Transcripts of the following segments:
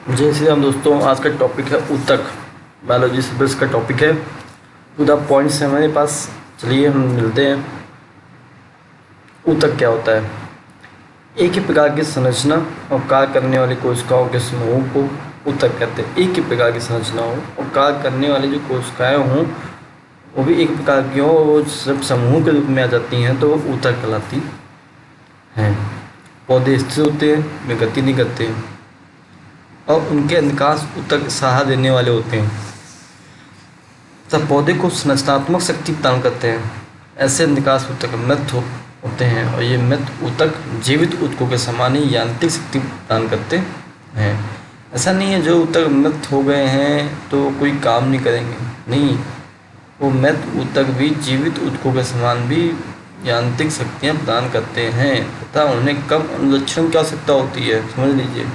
जय श्री राम दोस्तों। आज का टॉपिक है ऊतक। बायोलॉजी सब्जेक्ट का टॉपिक है। पूरा पॉइंट्स है हमारे पास। चलिए हम मिलते हैं। ऊतक क्या होता है? एक ही प्रकार की संरचना और कार्य करने वाली कोशिकाओं के समूह को ऊतक कहते हैं। एक ही प्रकार की संरचना हो और कार्य करने वाली जो कोशिकाएं हों वो भी एक प्रकार की हो, वो सब समूह के रूप में आ जाती हैं तो वो ऊतक कहलाती हैं। पौधे स्थिर होते हैं, वे गति नहीं करते हैं और उनके निकास ऊतक सहारा देने वाले होते हैं। तब पौधे को संरचनात्मक शक्ति प्रदान करते हैं। ऐसे निकास ऊतक मृत होते हैं और ये मृत ऊतक जीवित ऊतकों के समान ही यांत्रिक शक्ति प्रदान करते हैं। ऐसा नहीं है जो ऊतक मृत हो गए हैं तो कोई काम नहीं करेंगे, नहीं, वो मृत ऊतक भी जीवित ऊतकों के समान भी यांत्रिक शक्तियाँ प्रदान करते हैं तथा उन्हें कम अनुरक्षण की आवश्यकता होती है। समझ लीजिए,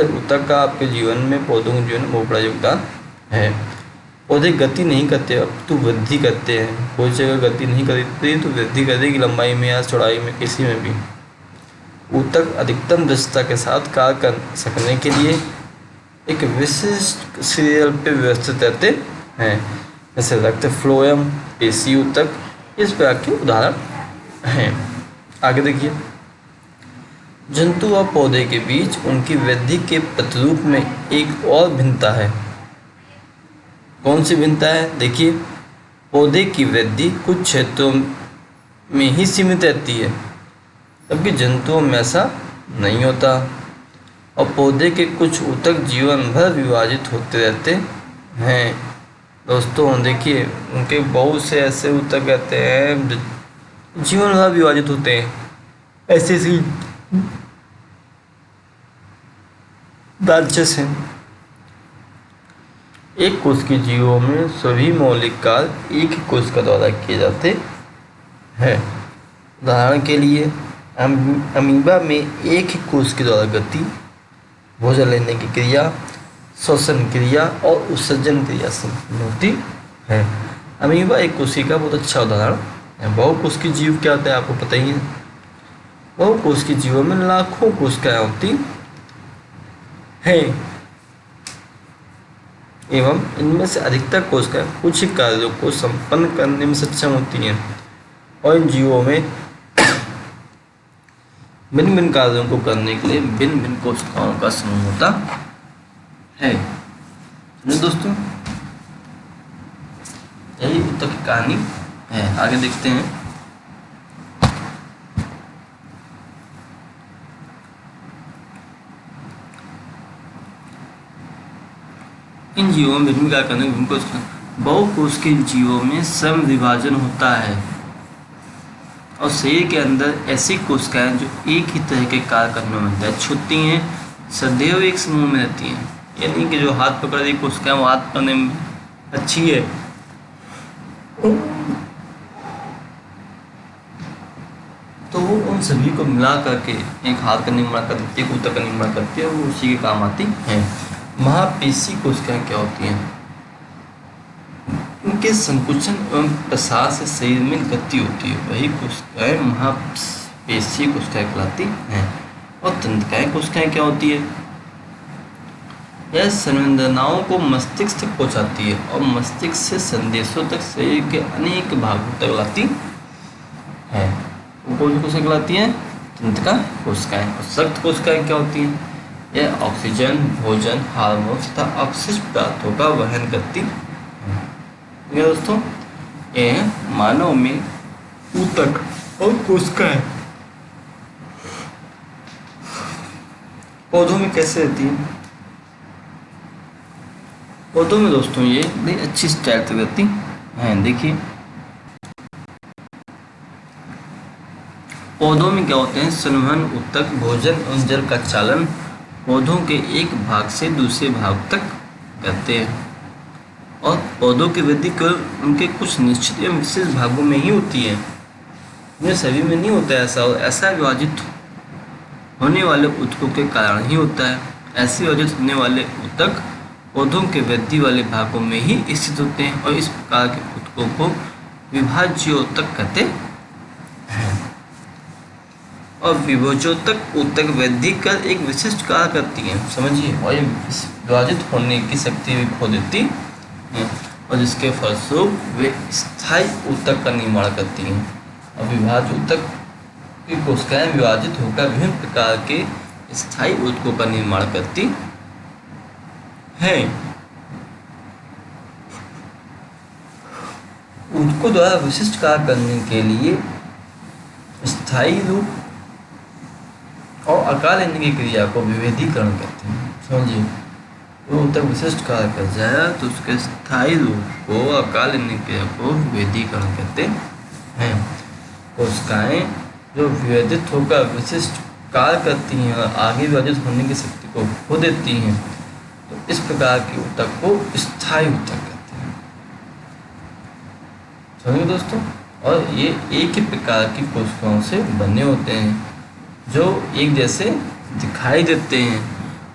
ऊतक का आपके जीवन में, पौधों के जीवन में बहुत बड़ा योगदान है। पौधे गति नहीं करते अपितु वृद्धि करते हैं। कोई जगह गति नहीं करती तो वृद्धि करेगी लंबाई में या चौड़ाई में, किसी में भी। ऊतक अधिकतम दृढ़ता के साथ कार्य कर सकने के लिए एक विशिष्ट सीरियल पे व्यवस्थित रहते हैं, जैसे रक्त फ्लोएम, पेशी ऊतक, इस प्रकार के उदाहरण हैं। आगे देखिए, जंतु और पौधे के बीच उनकी वृद्धि के प्रतिरूप में एक और भिन्नता है। कौन सी भिन्नता है? देखिए, पौधे की वृद्धि कुछ क्षेत्रों में ही सीमित रहती है जबकि जंतुओं में ऐसा नहीं होता और पौधे के कुछ ऊतक जीवन भर विभाजित होते रहते हैं। दोस्तों देखिए, उनके बहुत से ऐसे ऊतक रहते हैं जीवन भर विभाजित होते हैं। ऐसे ऐसी ब्रांचेस हैं। एक कोश के जीवों में सभी मौलिक कार्य एक ही कोश का द्वारा किए जाते हैं। उदाहरण के लिए अमीबा में एक ही कोश के द्वारा गति, भोजन लेने की क्रिया, श्वसन क्रिया और उत्सर्जन क्रिया संपन्न होती है। अमीबा एक कोशिका का बहुत अच्छा उदाहरण है। बहुकोशिकीय जीव क्या होता है आपको पता ही है। बहुकोशिकीय जीवों में लाखों कोशिकाएं होती है एवं इनमें से अधिकतर कोशिकाएं कुछ ही कार्यों को संपन्न करने में सक्षम होती हैं और इन जीवों में भिन्न भिन्न कार्यों को करने के लिए भिन्न भिन्न कोशिकाओं का समूह होता है। दोस्तों, यही ऊतक की कहानी है। आगे देखते हैं। इन जीवों में विभिन्न कार्य करने बहुकोशिकीय जीवों में सम विभाजन होता है और शरीर के अंदर ऐसी कोशिकाएं जो एक ही तरह के कार्य करने में अध्यक्ष होती हैं सदैव एक समूह में रहती हैं। यानी कि जो हाथ पकड़ रही कोशिकाएं वो हाथ पकड़ने में अच्छी है तो वो उन सभी को मिला करके एक हाथ का निर्माण कर देती है, ऊतक का निर्माण करती है, वो उसी के काम आती हैं। महापेशी कोशिकाएं क्या होती हैं? उनके संकुचन एवं प्रसार से शरीर में गति होती है, वही कोशिकाएं महापेशी कोशिकाएं कहलाती हैं। और तंत्रिकाएं कोशिकाएं क्या होती है? यह संवेदनाओं को मस्तिष्क तक पहुंचाती है और मस्तिष्क से संदेशों तक शरीर के अनेक भागों तक लाती है। वो कौन सी कोशिकाएं कहलाती हैं? तंत्रिका कोशिकाएं। और सख्त कोशिकाएं क्या होती हैं? यह ऑक्सीजन, भोजन, हार्मोन तथा अवशिष्ट पदार्थों का वहन करती है। दोस्तों, ये मानव में ऊतक और कोशिकाएं पौधों में कैसे रहती है? पौधों में दोस्तों ये बड़ी अच्छी स्टाइल से रहती हैं। देखिए, पौधों में क्या होते हैं? संवहन ऊतक भोजन और जल का चालन पौधों के एक भाग से दूसरे भाग तक करते हैं और पौधों की वृद्धि केवल उनके कुछ निश्चित एवं विशेष भागों में ही होती है, उन्हें सभी में नहीं होता है ऐसा। और ऐसा विभाजित होने वाले ऊतकों के कारण ही होता है। ऐसे विभाजित होने वाले ऊतक पौधों के वृद्धि वाले भागों में ही स्थित होते हैं और इस प्रकार के ऊतकों को विभाज्य ऊतक कहते हैं। और विभोजोतक ऊतक वृद्धि कर एक विशिष्ट कार्य करती हैं, समझिए। और ये विभाजित होने की शक्ति भी खो देती हैं और जिसके फलस्वरूप वे स्थायी ऊतक का निर्माण करती हैं। और विभाज्य ऊतक की कोशिकाएं विभाजित होकर विभिन्न प्रकार के स्थायी ऊतकों का निर्माण करती हैं। ऊतकों द्वारा विशिष्ट कार्य करने के लिए स्थायी रूप और आकार लेने की क्रिया को विभेदीकरण कहते हैं, समझिए। तो ऊतक विशिष्ट कार्य कर जाए तो उसके स्थायी रूप को आकार लेने की क्रिया को विभेदीकरण कहते हैं। कोशिकाएं जो विभेदित होकर विशिष्ट कार्य करती हैं और आगे विभाजित होने की शक्ति को खो देती हैं, तो इस प्रकार के ऊतक को स्थायी ऊतक कहते हैं, समझिए दोस्तों। और ये एक ही प्रकार की कोशिकाओं से बने होते हैं जो एक जैसे दिखाई देते हैं,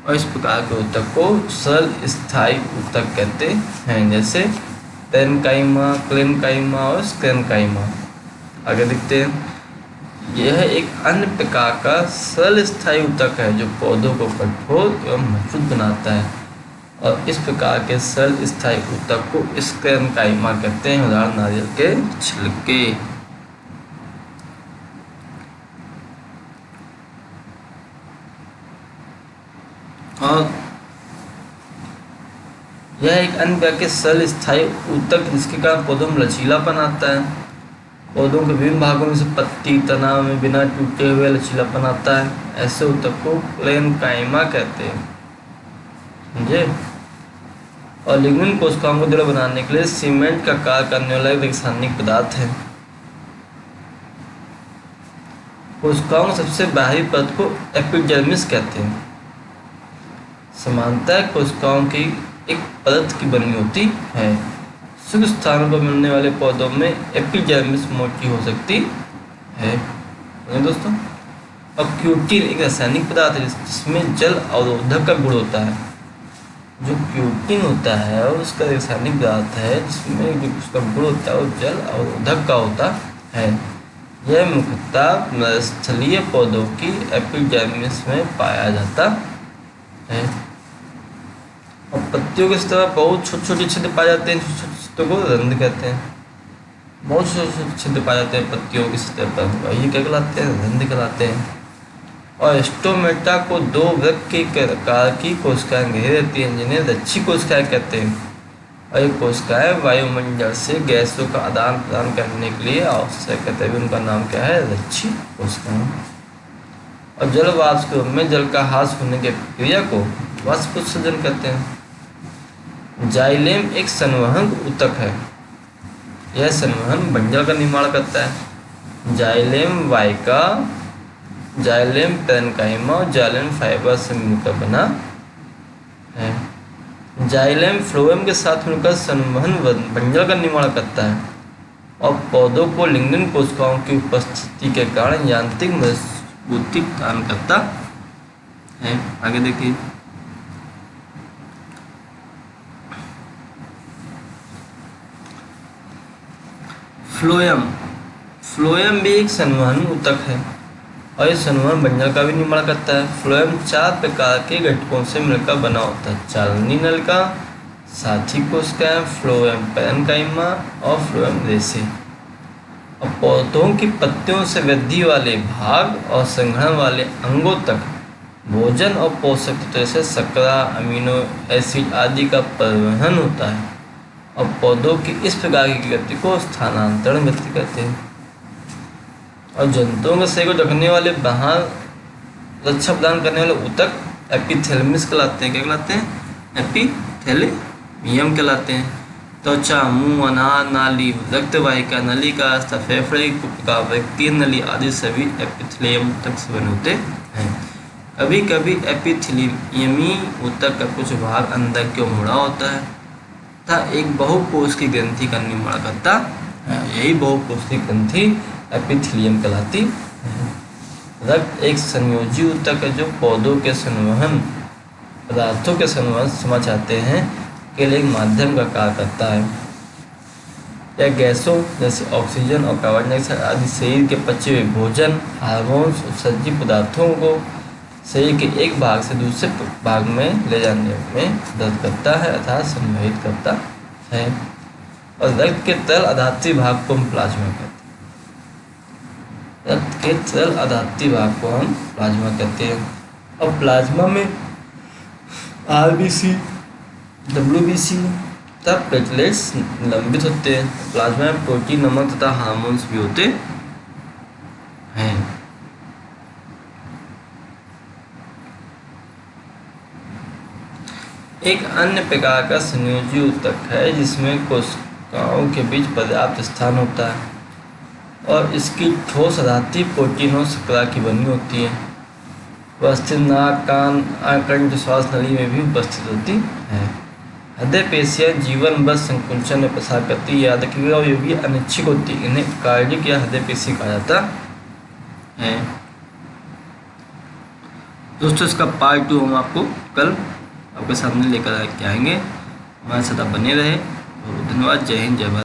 और इस प्रकार के ऊतक को सरल स्थायी ऊतक कहते हैं, जैसे पेरेन्काइमा, क्लेरेन्काइमा और स्क्लेरेन्काइमा। आगे देखते हैं। यह एक अन्य प्रकार का सरल स्थायी ऊतक है जो पौधों को कठोर एवं मजबूत बनाता है, और इस प्रकार के सरल स्थायी ऊतक को स्क्लेरेन्काइमा कहते हैं। उदाहरण नारियल के छिलके। और यह एक अन्य प्रकार के सरल स्थायी ऊतक जिसके कारण पौधों में लचीलापन आता है। पौधों के विभिन्न भागों में से पत्ती, तना में बिना टूटे हुए लचीलापन आता है। ऐसे ऊतक को क्लेरेन्काइमा कहते हैं, समझे। और लिग्निन कोशिकाओं को दृढ़ बनाने के लिए सीमेंट का कार्य करने वाला एक रासायनिक पदार्थ है। कोशिकाओं की सबसे बाहरी परत को एपिडर्मिस कहते हैं। सामान्यतः कोशिकाओं की एक परत की बनी होती है। शुष्क स्थानों पर मिलने वाले पौधों में एपिडर्मिस मोटी हो सकती है, दोस्तों। और क्यूटिन एक रासायनिक पदार्थ है जिसमें जल अवरोधक का गुण होता है। जो क्यूटिन होता है और उसका रासायनिक पदार्थ है जिसमें जो उसका गुण होता है वो जल अवरोधक का होता है। यह मुख्यतः स्थलीय पौधों की एपिडर्मिस में पाया जाता है। और पत्तियों के सतह बहुत छोटे छोटे छिद्र पाए जाते हैं। छोटे छिद्रों को रंध्र कहते हैं। बहुत छोटे छोटे छिद्र पाए जाते हैं पत्तियों की सतह पर, ये क्या कहलाते हैं? रंध्र कहलाते हैं। और स्टोमेटा को दो वृक्क के प्रकार की कोशिकाएं घेरे रहती हैं जिन्हें रच्छी कोशिकाएं कहते हैं। और ये कोशिकाएं वायुमंडल से गैसों का आदान प्रदान करने के लिए आवश्यक है, तभी उनका नाम क्या है? रच्छी कोशिकाएं। और जल वाष्प के रूप में जल का ह्रास होने की प्रक्रिया को वाष्पोत्सर्जन कहते हैं। जाइलेम एक संवहन ऊतक है। यह संवहन बंजर का निर्माण करता है। जाइलेम वाइका, जाइलेम पेरेन्काइमा और जाइलेम फाइबर से मिलकर बना है। जाइलेम फ्लोएम के साथ मिलकर संवहन बंजर का निर्माण करता है और पौधों को लिग्निन कोशिकाओं की उपस्थिति के कारण यांत्रिक मजबूती प्रदान करता है। आगे देखिए। फ्लोएम भी एक संवहन ऊतक है और इस संवहन बंजर का भी निर्माण करता है। फ्लोएम 4 प्रकार के घटकों से मिलकर बना होता है। चालनी नलिका, साथी कोशिकाएं, फ्लोएम पेरेन्काइमा और फ्लोएम रेशे। और पौधों की पत्तियों से वृद्धि वाले भाग और संग्रहण वाले अंगों तक भोजन और पोषक तत्व जैसे शर्करा, अमीनो एसिड आदि का परिवहन होता है। और पौधों की इस प्रकार की गति को स्थानांतरण गति कहते हैं। और जंतुओं के शरीर को ढकने वाले बाहर रक्षा प्रदान करने वाले ऊतक एपिथेलमिस कहलाते हैं। क्या कहलाते हैं? एपिथेलियम कहलाते हैं। त्वचा, मुंह, अनार नाली, रक्तवाहिका नलिका, फेफड़े का व्यक्ति नली आदि सभी एपिथेलियम ऊतक से बने होते हैं। कभी कभी एपिथेलियमी ऊतक का कुछ भाग अंदर की ओर मुड़ा होता है तथा एक बहुकोश की ग्रंथि का निर्माण करता है। यही बहुकोश की ग्रंथि एपिथेलियम कहलाती है। रक्त एक संयोजी ऊतक है जो पौधों के संवहन पदार्थों के संवहन समझ आते हैं के लिए एक माध्यम का कार्य करता है। या गैसों जैसे ऑक्सीजन और कार्बन डाइऑक्साइड आदि शरीर के पचे हुए भोजन, हार्मोन्स, उत्सर्जी पदार्थों को शरीर के एक भाग से दूसरे भाग में ले जाने में मदद करता है अर्थात संवहित करता है। और रक्त के तरल आधात्य भाग को हम प्लाज्मा कहते हैं। रक्त के तरल आधात्य भाग को हम प्लाज्मा कहते हैं। और प्लाज्मा में आरबीसी, डब्ल्यूबीसी तथा प्लेटलेट्स लंबित होते हैं। प्लाज्मा में प्रोटीन, नमक तथा हार्मोन्स भी होते हैं। एक अन्य प्रकार का संयोजी ऊतक है जिसमें कोशिकाओं के बीच पर्याप्त स्थान होता है और इसकी ठोस आधात्य प्रोटीन और शर्करा की बनी होती है। वह स्थिर नाक, कान, कंठ, श्वास नली में भी उपस्थित होती है। हृदय पेशियाँ जीवन बस संकुचन में प्रसार करती है। याद रखिएगा ये भी अनिच्छिक होती है, इन्हें कार्डिक या हृदय पेशी कहा जाता है। दोस्तों इसका पार्ट 2 हम आपको कल आपके सामने लेकर के आएंगे। हमारे साथ आप बने रहे। धन्यवाद। जय हिंद, जय भारत।